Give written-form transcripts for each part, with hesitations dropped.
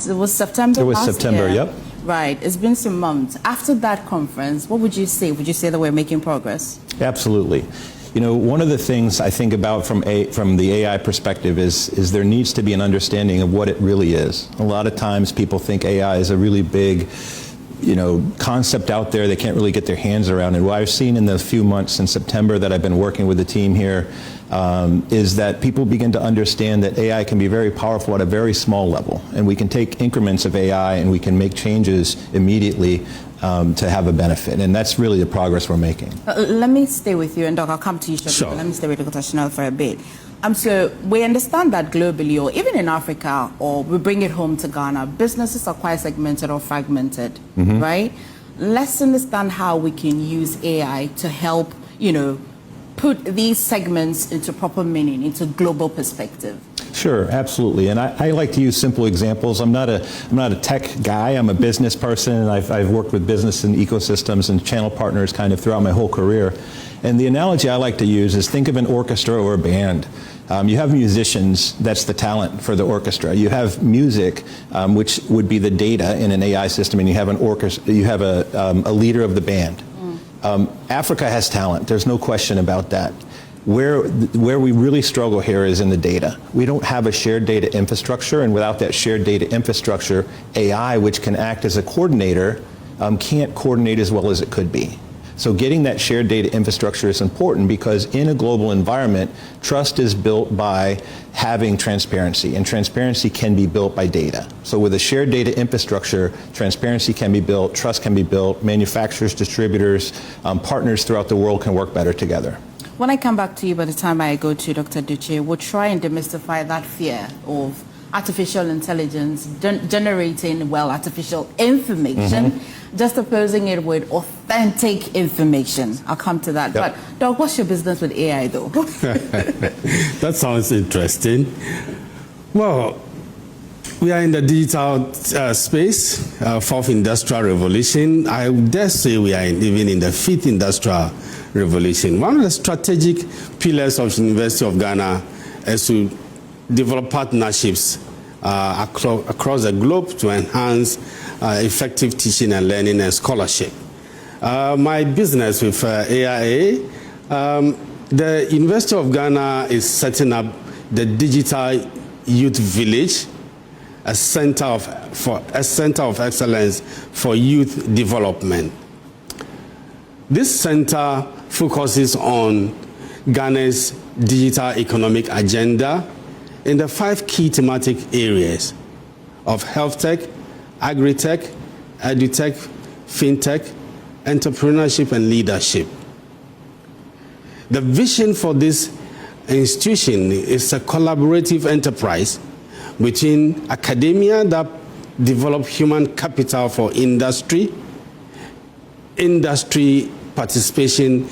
It was September. It was last September. year. Yep. Right. It's been some months. After that conference, what would you say? Would you say that we're making progress? Absolutely. You know, one of the things I think about from the AI perspective is there needs to be an understanding of what it really is. A lot of times people think AI is a really big, concept out there they can't really get their hands around. And what I've seen in the few months since September that I've been working with the team here is that people begin to understand that AI can be very powerful at a very small level. And we can take increments of AI and we can make changes immediately to have a benefit. And that's really the progress we're making. Let me stay with you, and Doc, I'll come to you shortly. Sure. Let me stay with Dr. Schneller for a bit. So we understand that globally, or even in Africa, or we bring it home to Ghana, businesses are quite segmented or fragmented, right? Let's understand how we can use AI to help, put these segments into proper meaning, into global perspective. Sure, absolutely. And I like to use simple examples. I'm not a tech guy. I'm a business person, and I've worked with business and ecosystems and channel partners kind of throughout my whole career. And the analogy I like to use is think of an orchestra or a band. You have musicians, that's the talent for the orchestra. You have music, which would be the data in an AI system, and you have an orchestra. You have a leader of the band. Africa has talent. There's no question about that. Where we really struggle here is in the data. We don't have a shared data infrastructure, and without that shared data infrastructure, AI, which can act as a coordinator, can't coordinate as well as it could be. So getting that shared data infrastructure is important because in a global environment, trust is built by having transparency, and transparency can be built by data. So with a shared data infrastructure, transparency can be built, trust can be built, manufacturers, distributors, partners throughout the world can work better together. When I come back to you, by the time I go to Dr. Dotsey, we'll try and demystify that fear of artificial intelligence generating, artificial information, just opposing it with authentic information. I'll come to that. Yep. But, Doc, what's your business with AI, though? That sounds interesting. Well, we are in the digital space, fourth industrial revolution. I would dare say we are even in the fifth industrial revolution. One of the strategic pillars of the University of Ghana is to develop partnerships across the globe to enhance effective teaching and learning and scholarship. My business with AIA, the University of Ghana is setting up the Digital Youth Village, a center of excellence for youth development. This center focuses on Ghana's digital economic agenda in the 5 key thematic areas of health tech, agri-tech, edu-tech, fintech, entrepreneurship, and leadership. The vision for this institution is a collaborative enterprise between academia that develop human capital for industry participation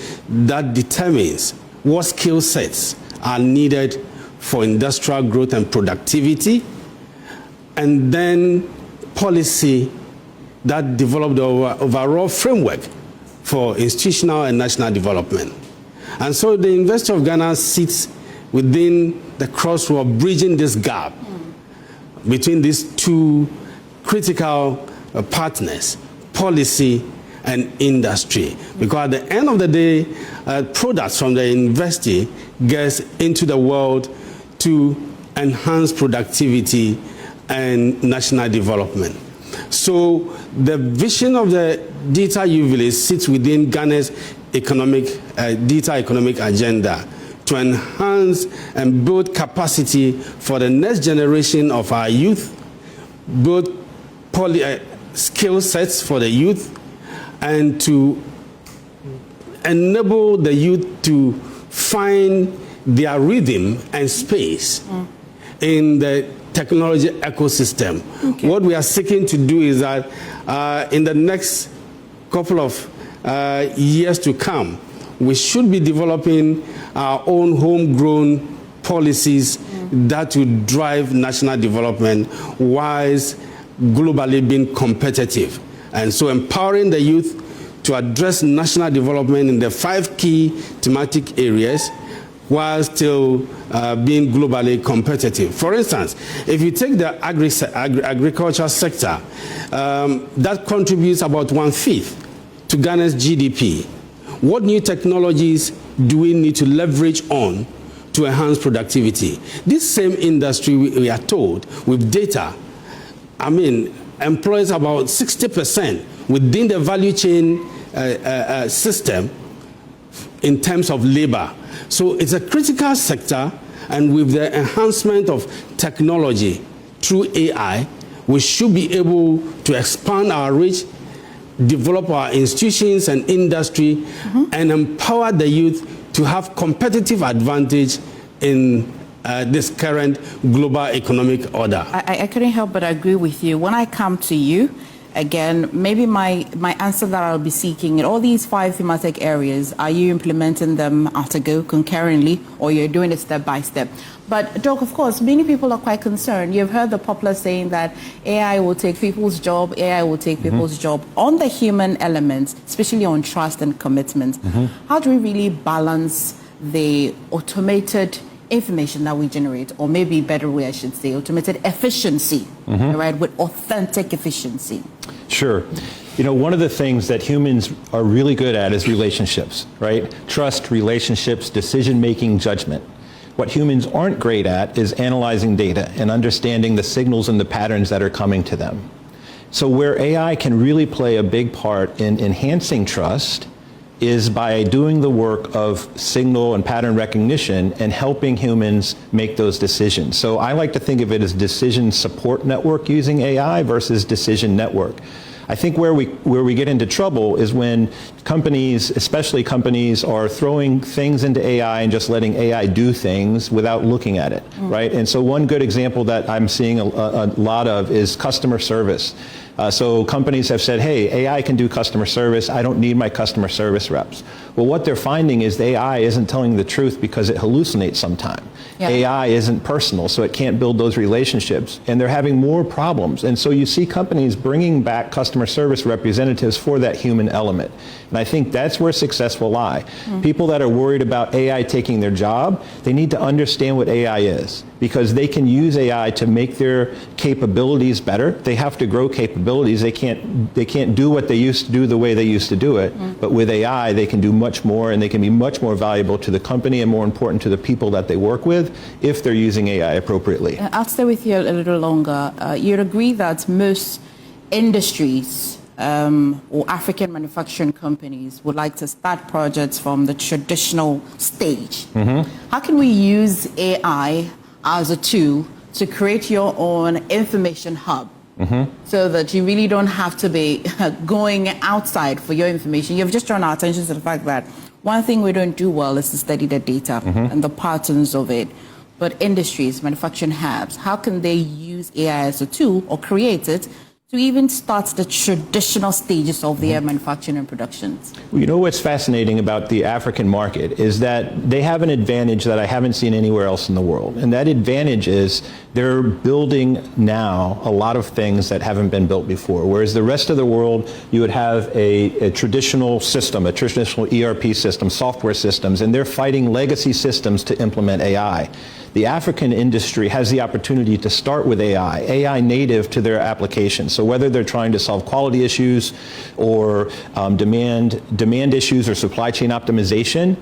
that determines what skill sets are needed for industrial growth and productivity, and then policy that develop the overall framework for institutional and national development. And so the University of Ghana sits within the crossroad, bridging this gap between these two critical partners, policy and industry. Because at the end of the day, products from the university gets into the world to enhance productivity and national development. So the vision of the Digital Youth Village sits within Ghana's digital economic agenda to enhance and build capacity for the next generation of our youth, build skill sets for the youth, and to enable the youth to find their rhythm and space in the technology ecosystem. Okay. What we are seeking to do is that in the next couple of years to come, we should be developing our own homegrown policies that will drive national development whilst globally being competitive. And so empowering the youth to address national development in the 5 key thematic areas while still being globally competitive. For instance, if you take the agriculture sector, that contributes about 1/5 to Ghana's GDP. What new technologies do we need to leverage on to enhance productivity? This same industry, we are told, with data, employs about 60% within the value chain system in terms of labor. So it's a critical sector, and with the enhancement of technology through AI, we should be able to expand our reach, develop our institutions and industry, and empower the youth to have competitive advantage in this current global economic order. I couldn't help but agree with you. When I come to you, again, maybe my answer that I'll be seeking in all these 5 thematic areas, are you implementing them at a go concurrently, or you're doing it step by step? But, Doc, of course, many people are quite concerned. You've heard the popular saying that AI will take people's job, AI will take people's job. On the human elements, especially on trust and commitment, how do we really balance the automated information that we generate, or maybe better way I should say, automated efficiency, right, with authentic efficiency? Sure. You know, one of the things that humans are really good at is relationships, right? Trust, relationships, decision-making, judgment. What humans aren't great at is analyzing data and understanding the signals and the patterns that are coming to them. So where AI can really play a big part in enhancing trust is by doing the work of signal and pattern recognition and helping humans make those decisions. So I like to think of it as decision support network using AI versus decision network. I think where we get into trouble is when companies, especially companies, are throwing things into AI and just letting AI do things without looking at it, right? And so one good example that I'm seeing a lot of is customer service. So companies have said, hey, AI can do customer service. I don't need my customer service reps. Well, what they're finding is the AI isn't telling the truth because it hallucinates sometimes. Yeah. AI isn't personal, so it can't build those relationships. And they're having more problems. And so you see companies bringing back customer service representatives for that human element. And I think that's where success will lie. People that are worried about AI taking their job, they need to understand what AI is, because they can use AI to make their capabilities better. They have to grow capabilities. They can't do what they used to do the way they used to do it. But with AI, they can do much more, and they can be much more valuable to the company and more important to the people that they work with if they're using AI appropriately. I'll stay with you a little longer. You'd agree that most industries or African manufacturing companies would like to start projects from the traditional stage. How can we use AI as a tool to create your own information hub so that you really don't have to be going outside for your information? You've just drawn our attention to the fact that one thing we don't do well is to study the data and the patterns of it. But industries, manufacturing hubs, how can they use AI as a tool or create it to even start the traditional stages of their manufacturing and productions? Well, you know what's fascinating about the African market is that they have an advantage that I haven't seen anywhere else in the world. And that advantage is they're building now a lot of things that haven't been built before. Whereas the rest of the world, you would have a traditional system, a traditional ERP system, software systems, and they're fighting legacy systems to implement AI. The African industry has the opportunity to start with AI native to their applications. So whether they're trying to solve quality issues or demand issues or supply chain optimization,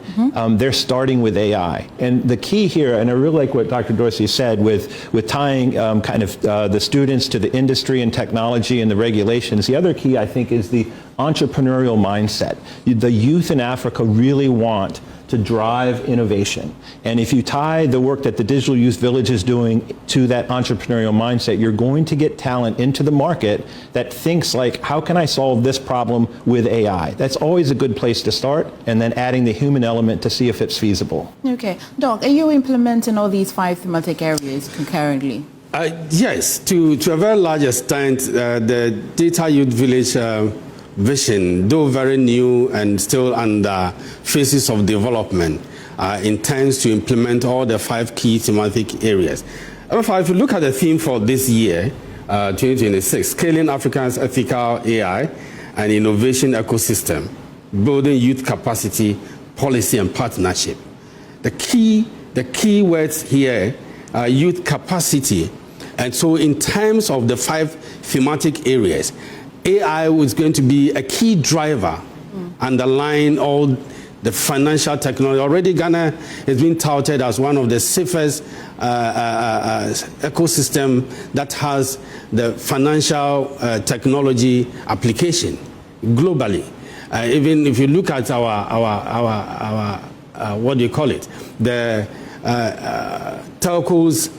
they're starting with AI. And the key here, and I really like what Dr. Dotsey said with tying the students to the industry and technology and the regulations, the other key I think is the entrepreneurial mindset. The youth in Africa really want to drive innovation. And if you tie the work that the Digital Youth Village is doing to that entrepreneurial mindset, you're going to get talent into the market that thinks like, how can I solve this problem with AI? That's always a good place to start, and then adding the human element to see if it's feasible. Okay. Doc, are you implementing all these 5 thematic areas concurrently? Yes, to a very large extent, the Data Youth Village vision, though very new and still under phases of development, intends to implement all the 5 key thematic areas. However, if you look at the theme for this year, 2026, scaling Africa's ethical AI and innovation ecosystem, building youth capacity, policy and partnership. the key words here are youth capacity. And so in terms of the 5 thematic areas, AI is going to be a key driver underlying all the financial technology. Already Ghana has been touted as one of the safest ecosystem that has the financial technology application globally. Even if you look at our what do you call it? The telcos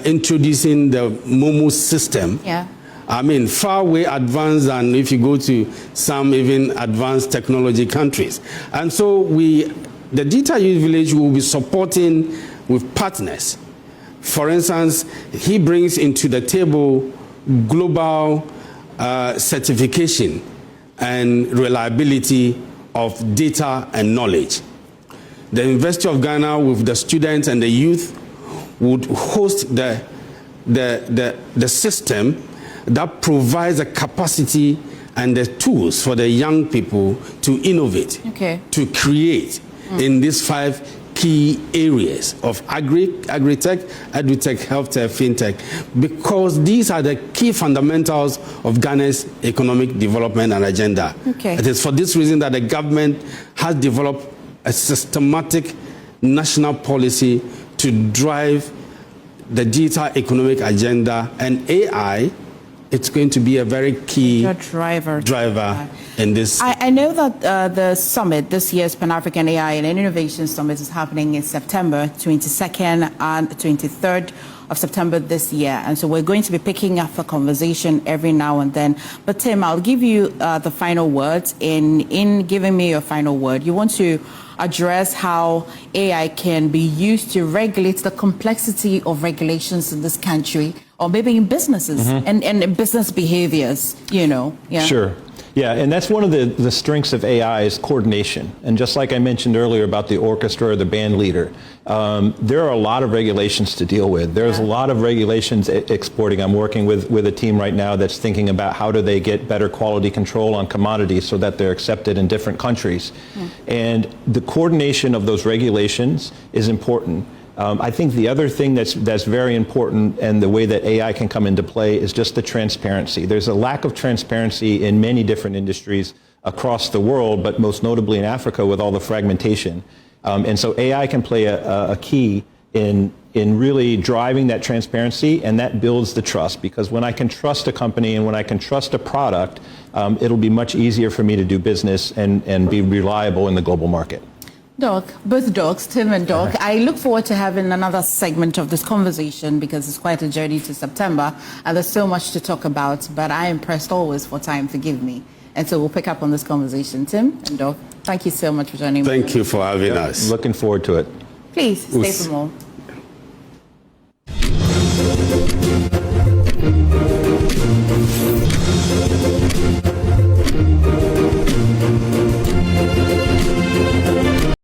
introducing the Momo system. Yeah. I mean, far way advanced than if you go to some even advanced technology countries. And so the Digital Youth Village will be supporting with partners. For instance, he brings into the table global certification and reliability of data and knowledge. The University of Ghana with the students and the youth would host the system that provides the capacity and the tools for the young people to innovate, to create in these 5 key areas of agri-tech, edutech, health-tech, fintech, because these are the key fundamentals of Ghana's economic development and agenda. It is for this reason that the government has developed a systematic national policy to drive the digital economic agenda, and AI, it's going to be a very key driver in this. I know that the summit, this year's Pan-African AI and Innovation Summit, is happening in September 22nd and 23rd of September this year. And so we're going to be picking up the conversation every now and then. But Tim, I'll give you the final words. In giving me your final word, you want to address how AI can be used to regulate the complexity of regulations in this country, or maybe in businesses and business behaviors, you know. Yeah. Sure. Yeah, and that's one of the strengths of AI is coordination. And just like I mentioned earlier about the orchestra or the band leader, there are a lot of regulations to deal with. There's a lot of regulations exporting. I'm working with a team right now that's thinking about how do they get better quality control on commodities so that they're accepted in different countries. And the coordination of those regulations is important. I think the other thing that's very important, and the way that AI can come into play, is just the transparency. There's a lack of transparency in many different industries across the world, but most notably in Africa with all the fragmentation. And so AI can play a key in really driving that transparency, and that builds the trust. Because when I can trust a company and when I can trust a product, it'll be much easier for me to do business and be reliable in the global market. Doc, both docs, Tim and Doc, I look forward to having another segment of this conversation because it's quite a journey to September and there's so much to talk about, but I am pressed always for time, forgive me. And so we'll pick up on this conversation. Tim and Doc, thank you so much for joining me. Thank you for having us. Looking forward to it. Please stay for more.